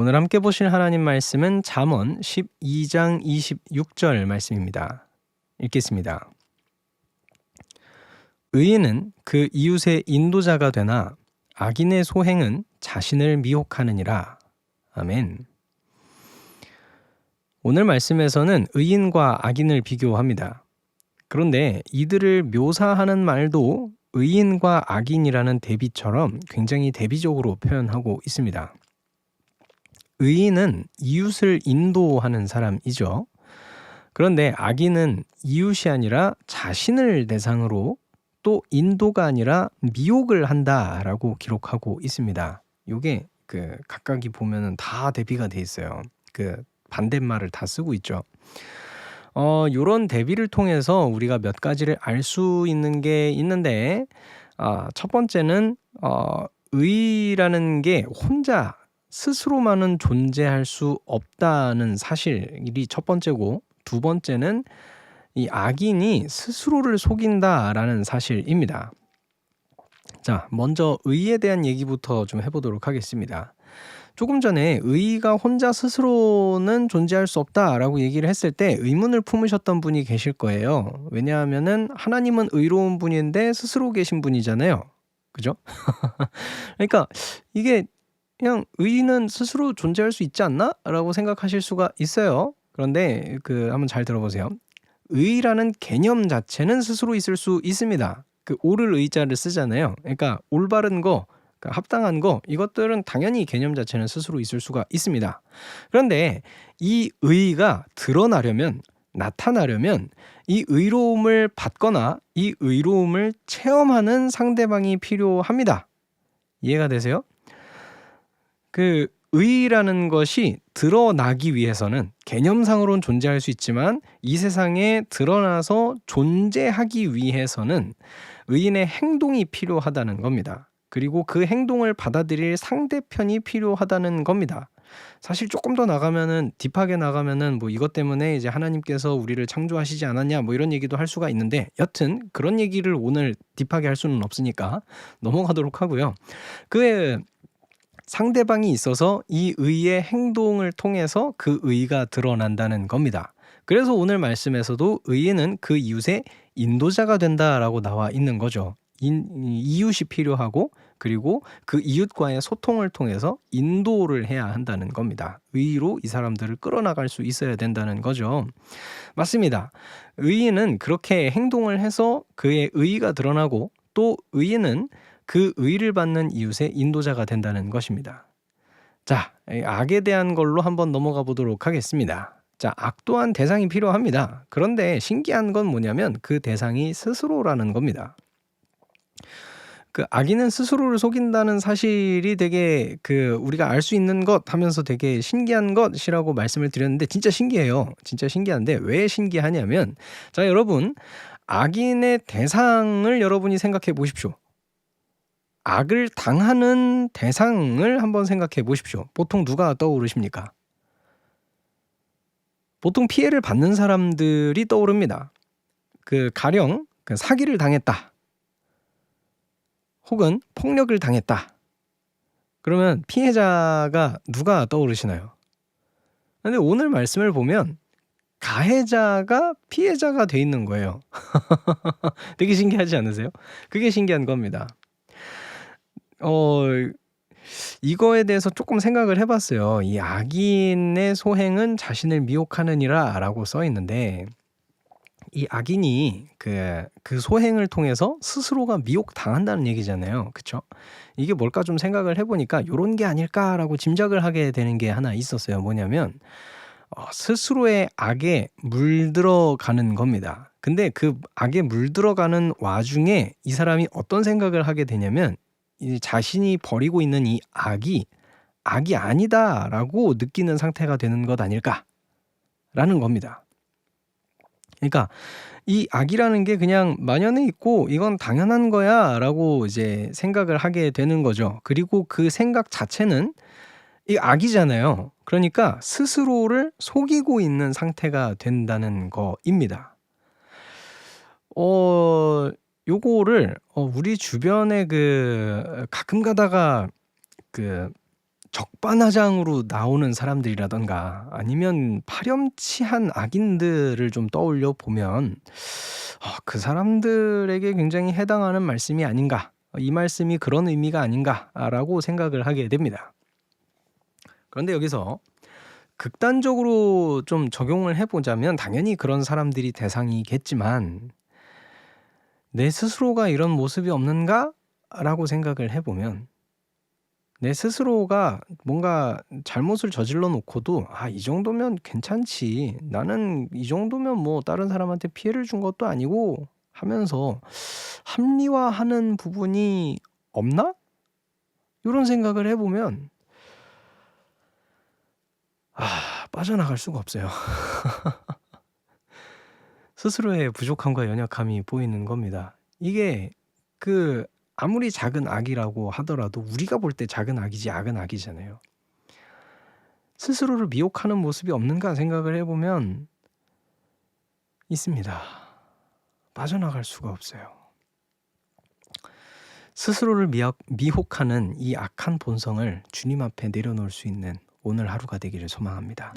오늘 함께 보실 하나님 말씀은 잠언 12장 26절 말씀입니다. 읽겠습니다. 의인은 그 이웃의 인도자가 되나 악인의 소행은 자신을 미혹하느니라. 아멘. 오늘 말씀에서는 의인과 악인을 비교합니다. 그런데 이들을 묘사하는 말도 의인과 악인이라는 대비처럼 굉장히 대비적으로 표현하고 있습니다. 의인은 이웃을 인도하는 사람이죠. 그런데 악인은 이웃이 아니라 자신을 대상으로 또 인도가 아니라 미혹을 한다라고 기록하고 있습니다. 이게 각각이 보면은 다 대비가 돼 있어요. 반대말을 다 쓰고 있죠. 요런 대비를 통해서 우리가 몇 가지를 알 수 있는 게 있는데, 첫 번째는 의라는 게 혼자 스스로만은 존재할 수 없다는 사실이 첫 번째고, 두 번째는 이 악인이 스스로를 속인다라는 사실입니다. 자, 먼저 의에 대한 얘기부터 좀 해보도록 하겠습니다. 조금 전에 의가 혼자 스스로는 존재할 수 없다라고 얘기를 했을 때 의문을 품으셨던 분이 계실 거예요. 왜냐하면은 하나님은 의로운 분인데 스스로 계신 분이잖아요. 그죠? 그러니까 이게 그냥 의는 스스로 존재할 수 있지 않나? 라고 생각하실 수가 있어요. 그런데 한번 잘 들어보세요. 의라는 개념 자체는 스스로 있을 수 있습니다. 옳을 의자를 쓰잖아요. 그러니까 올바른 거, 합당한 거, 이것들은 당연히 개념 자체는 스스로 있을 수가 있습니다. 그런데 이 의가 드러나려면, 나타나려면 이 의로움을 받거나 이 의로움을 체험하는 상대방이 필요합니다. 이해가 되세요? 의라는 것이 드러나기 위해서는 개념상으로는 존재할 수 있지만 이 세상에 드러나서 존재하기 위해서는 의인의 행동이 필요하다는 겁니다. 그리고 그 행동을 받아들일 상대편이 필요하다는 겁니다. 사실 조금 더 나가면은 딥하게 나가면은 이것 때문에 이제 하나님께서 우리를 창조하시지 않았냐 이런 얘기도 할 수가 있는데, 여튼 그런 얘기를 오늘 딥하게 할 수는 없으니까 넘어가도록 하고요. 상대방이 있어서 이 의의 행동을 통해서 그 의가 드러난다는 겁니다. 그래서 오늘 말씀에서도 의인은 그 이웃의 인도자가 된다라고 나와 있는 거죠. 이웃이 필요하고, 그리고 그 이웃과의 소통을 통해서 인도를 해야 한다는 겁니다. 의로 이 사람들을 끌어나갈 수 있어야 된다는 거죠. 맞습니다. 의인은 그렇게 행동을 해서 그의 의의가 드러나고, 또 의인은 그 의를 받는 이웃의 인도자가 된다는 것입니다. 자, 악에 대한 걸로 한번 넘어가 보도록 하겠습니다. 자, 악 또한 대상이 필요합니다. 그런데 신기한 건 뭐냐면 그 대상이 스스로라는 겁니다. 악인은 스스로를 속인다는 사실이 되게 우리가 알 수 있는 것 하면서 되게 신기한 것이라고 말씀을 드렸는데, 진짜 신기해요. 진짜 신기한데 왜 신기하냐면, 자, 여러분, 악인의 대상을 여러분이 생각해 보십시오. 악을 당하는 대상을 한번 생각해 보십시오. 보통 누가 떠오르십니까? 보통 피해를 받는 사람들이 떠오릅니다. 가령 사기를 당했다, 혹은 폭력을 당했다. 그러면 피해자가 누가 떠오르시나요? 근데 오늘 말씀을 보면 가해자가 피해자가 돼 있는 거예요. 되게 신기하지 않으세요? 그게 신기한 겁니다. 이거에 대해서 조금 생각을 해봤어요. 이 악인의 소행은 자신을 미혹하느니라 라고 써 있는데, 이 악인이 그 소행을 통해서 스스로가 미혹당한다는 얘기잖아요. 그쵸? 이게 뭘까 좀 생각을 해보니까 요런 게 아닐까라고 짐작을 하게 되는 게 하나 있었어요. 뭐냐면 스스로의 악에 물들어가는 겁니다. 근데 그 악에 물들어가는 와중에 이 사람이 어떤 생각을 하게 되냐면, 자신이 벌이고 있는 이 악이 아니다라고 느끼는 상태가 되는 것 아닐까라는 겁니다. 그러니까 이 악이라는 게 그냥 만연해 있고 이건 당연한 거야라고 이제 생각을 하게 되는 거죠. 그리고 그 생각 자체는 이 악이잖아요. 그러니까 스스로를 속이고 있는 상태가 된다는 거입니다. 요거를 우리 주변에 가끔 가다가 적반하장으로 나오는 사람들이라든가 아니면 파렴치한 악인들을 좀 떠올려 보면 그 사람들에게 굉장히 해당하는 말씀이 아닌가, 이 말씀이 그런 의미가 아닌가라고 생각을 하게 됩니다. 그런데 여기서 극단적으로 좀 적용을 해보자면 당연히 그런 사람들이 대상이겠지만 내 스스로가 이런 모습이 없는가? 라고 생각을 해보면 내 스스로가 뭔가 잘못을 저질러 놓고도 이 정도면 괜찮지. 나는 이 정도면 뭐 다른 사람한테 피해를 준 것도 아니고 하면서 합리화하는 부분이 없나? 이런 생각을 해보면 빠져나갈 수가 없어요. 스스로의 부족함과 연약함이 보이는 겁니다. 이게 아무리 작은 악이라고 하더라도 우리가 볼 때 작은 악이지 악은 악이잖아요. 스스로를 미혹하는 모습이 없는가 생각을 해보면 있습니다. 빠져나갈 수가 없어요. 스스로를 미혹하는 이 악한 본성을 주님 앞에 내려놓을 수 있는 오늘 하루가 되기를 소망합니다.